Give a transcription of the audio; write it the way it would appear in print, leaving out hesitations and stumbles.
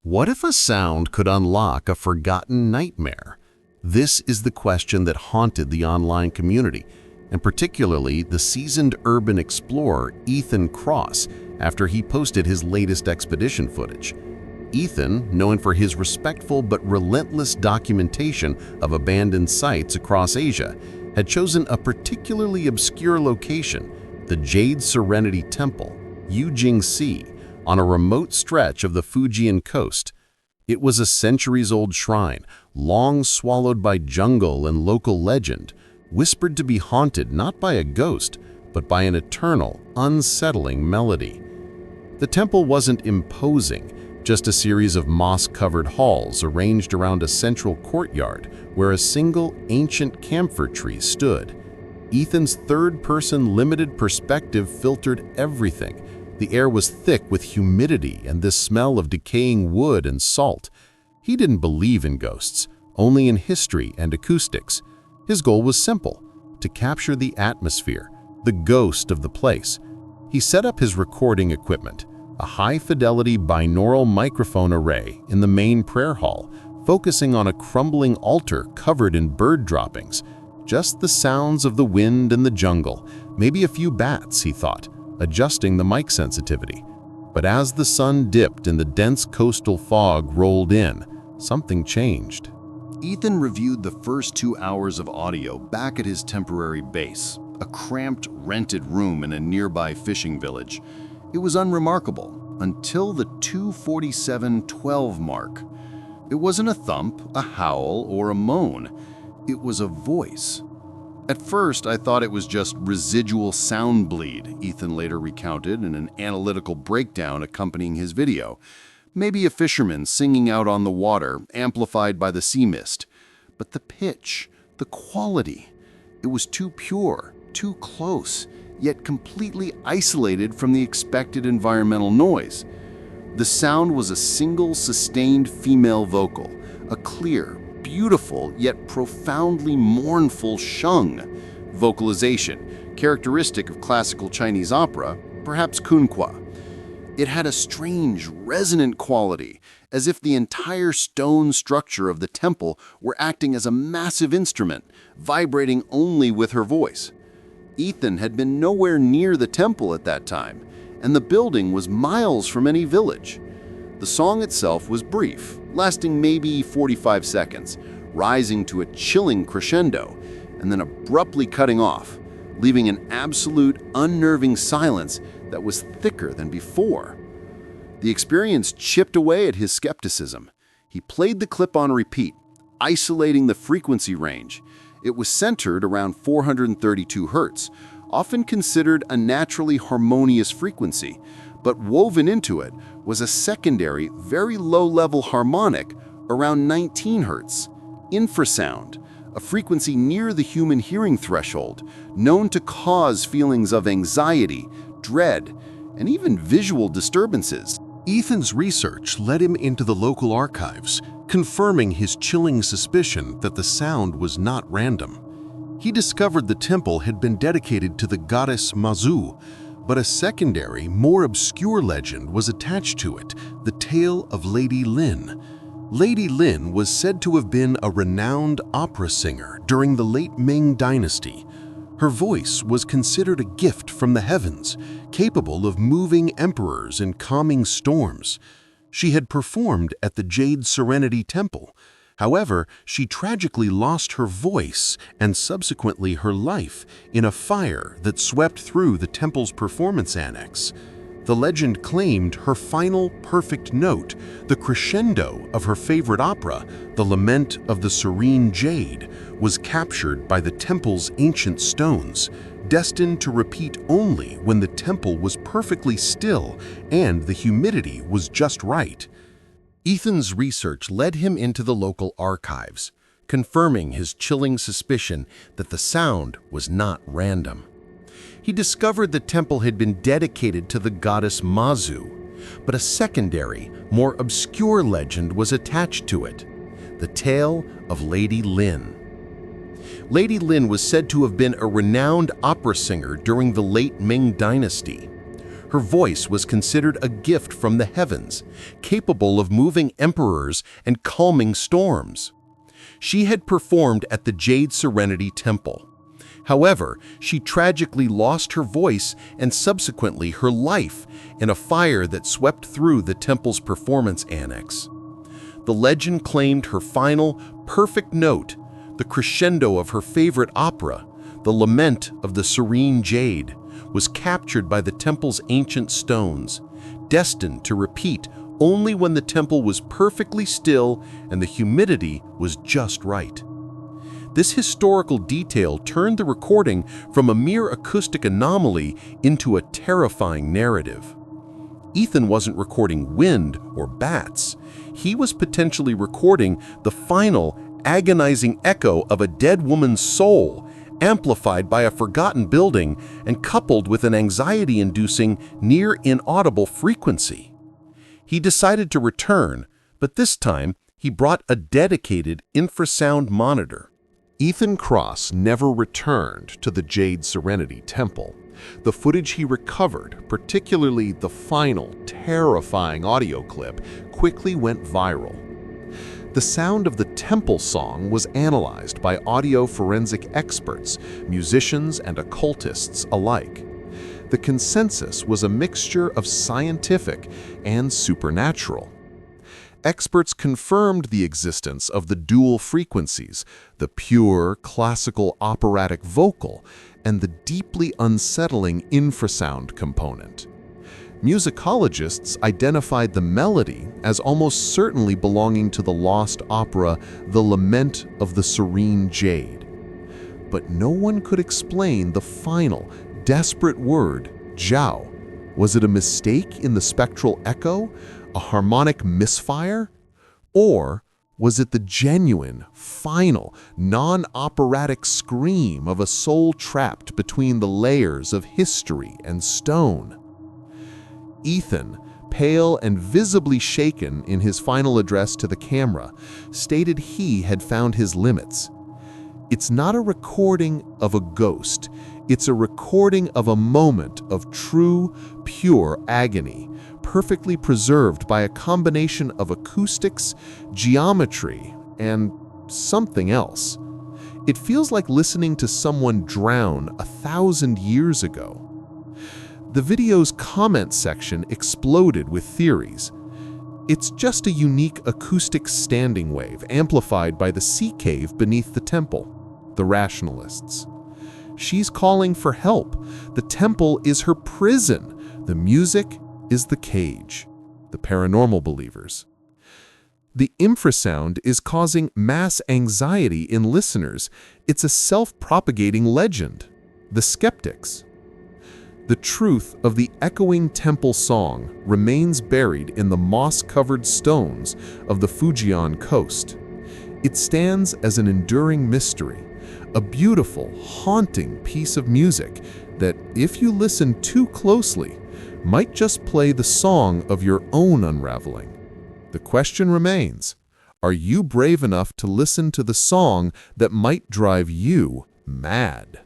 What if a sound could unlock a forgotten nightmare? This is the question that haunted the online community, and particularly the seasoned urban explorer Ethan Cross after he posted his latest expedition footage. Ethan, known for his respectful but relentless documentation of abandoned sites across Asia, had chosen a particularly obscure location, the Jade Serenity Temple, Ujingsi, on a remote stretch of the Fujian coast. It was a centuries-old shrine, long swallowed by jungle and local legend, whispered to be haunted not by a ghost, but by an eternal, unsettling melody. The temple wasn't imposing, just a series of moss-covered halls arranged around a central courtyard where a single ancient camphor tree stood. Ethan's third-person limited perspective filtered everything. The air was thick with humidity and the smell of decaying wood and salt. He didn't believe in ghosts, only in history and acoustics. His goal was simple: to capture the atmosphere, the ghost of the place. He set up his recording equipment, a high-fidelity binaural microphone array in the main prayer hall, focusing on a crumbling altar covered in bird droppings. Just the sounds of the wind and the jungle, maybe a few bats, he thought, adjusting the mic sensitivity. But as the sun dipped and the dense coastal fog rolled in, something changed. Ethan reviewed the first 2 hours of audio back at his temporary base, a cramped, rented room in a nearby fishing village. It was unremarkable until the 2:47:12 mark. It wasn't a thump, a howl, or a moan. It was a voice. At first, I thought it was just residual sound bleed, Ethan later recounted in an analytical breakdown accompanying his video. Maybe a fisherman singing out on the water, amplified by the sea mist. But the pitch, the quality, it was too pure, too close, yet completely isolated from the expected environmental noise. The sound was a single, sustained female vocal, a clear, beautiful, yet profoundly mournful shung vocalization, characteristic of classical Chinese opera, perhaps kunqua. It had a strange, resonant quality, as if the entire stone structure of the temple were acting as a massive instrument, vibrating only with her voice. Ethan had been nowhere near the temple at that time, and the building was miles from any village. The song itself was brief, lasting maybe 45 seconds, rising to a chilling crescendo, and then abruptly cutting off, leaving an absolute, unnerving silence that was thicker than before. The experience chipped away at his skepticism. He played the clip on repeat, isolating the frequency range. It was centered around 432 Hz, often considered a naturally harmonious frequency, but woven into it was a secondary, very low-level harmonic around 19 Hz, infrasound, a frequency near the human hearing threshold, known to cause feelings of anxiety, dread, and even visual disturbances. Ethan's research led him into the local archives, confirming his chilling suspicion that the sound was not random. He discovered the temple had been dedicated to the goddess Mazu, but a secondary, more obscure legend was attached to it, the tale of Lady Lin. Lady Lin was said to have been a renowned opera singer during the late Ming Dynasty. Her voice was considered a gift from the heavens, capable of moving emperors and calming storms. She had performed at the Jade Serenity Temple. However, she tragically lost her voice and subsequently her life in a fire that swept through the temple's performance annex. The legend claimed her final perfect note, the crescendo of her favorite opera, The Lament of the Serene Jade, was captured by the temple's ancient stones, destined to repeat only when the temple was perfectly still and the humidity was just right. Ethan's research led him into the local archives, confirming his chilling suspicion that the sound was not random. He discovered the temple had been dedicated to the goddess Mazu, but a secondary, more obscure legend was attached to it, the tale of Lady Lin. Lady Lin was said to have been a renowned opera singer during the late Ming Dynasty. Her voice was considered a gift from the heavens, capable of moving emperors and calming storms. She had performed at the Jade Serenity Temple. However, she tragically lost her voice and subsequently her life in a fire that swept through the temple's performance annex. The legend claimed her final, perfect note, the crescendo of her favorite opera, the lament of the serene jade, was captured by the temple's ancient stones, destined to repeat only when the temple was perfectly still and the humidity was just right. This historical detail turned the recording from a mere acoustic anomaly into a terrifying narrative. Ethan wasn't recording wind or bats. He was potentially recording the final, agonizing echo of a dead woman's soul, amplified by a forgotten building and coupled with an anxiety-inducing, near-inaudible frequency. He decided to return, but this time he brought a dedicated infrasound monitor. Ethan Cross never returned to the Jade Serenity Temple. The footage he recovered, particularly the final, terrifying audio clip, quickly went viral. The sound of the temple song was analyzed by audio forensic experts, musicians and occultists alike. The consensus was a mixture of scientific and supernatural. Experts confirmed the existence of the dual frequencies, the pure, classical operatic vocal, and the deeply unsettling infrasound component. Musicologists identified the melody as almost certainly belonging to the lost opera The Lament of the Serene Jade. But no one could explain the final, desperate word, Jiao. Was it a mistake in the spectral echo? A harmonic misfire? Or was it the genuine, final, non-operatic scream of a soul trapped between the layers of history and stone? Ethan, pale and visibly shaken in his final address to the camera, stated he had found his limits. It's not a recording of a ghost. It's a recording of a moment of true, pure agony, perfectly preserved by a combination of acoustics, geometry, and something else. It feels like listening to someone drown 1,000 years ago. The video's comment section exploded with theories. It's just a unique acoustic standing wave amplified by the sea cave beneath the temple, the rationalists. She's calling for help. The temple is her prison. The music is the cage, the paranormal believers. The infrasound is causing mass anxiety in listeners. It's a self-propagating legend. The skeptics. The truth of the echoing temple song remains buried in the moss-covered stones of the Fujian coast. It stands as an enduring mystery, a beautiful, haunting piece of music that, if you listen too closely, might just play the song of your own unraveling. The question remains, are you brave enough to listen to the song that might drive you mad?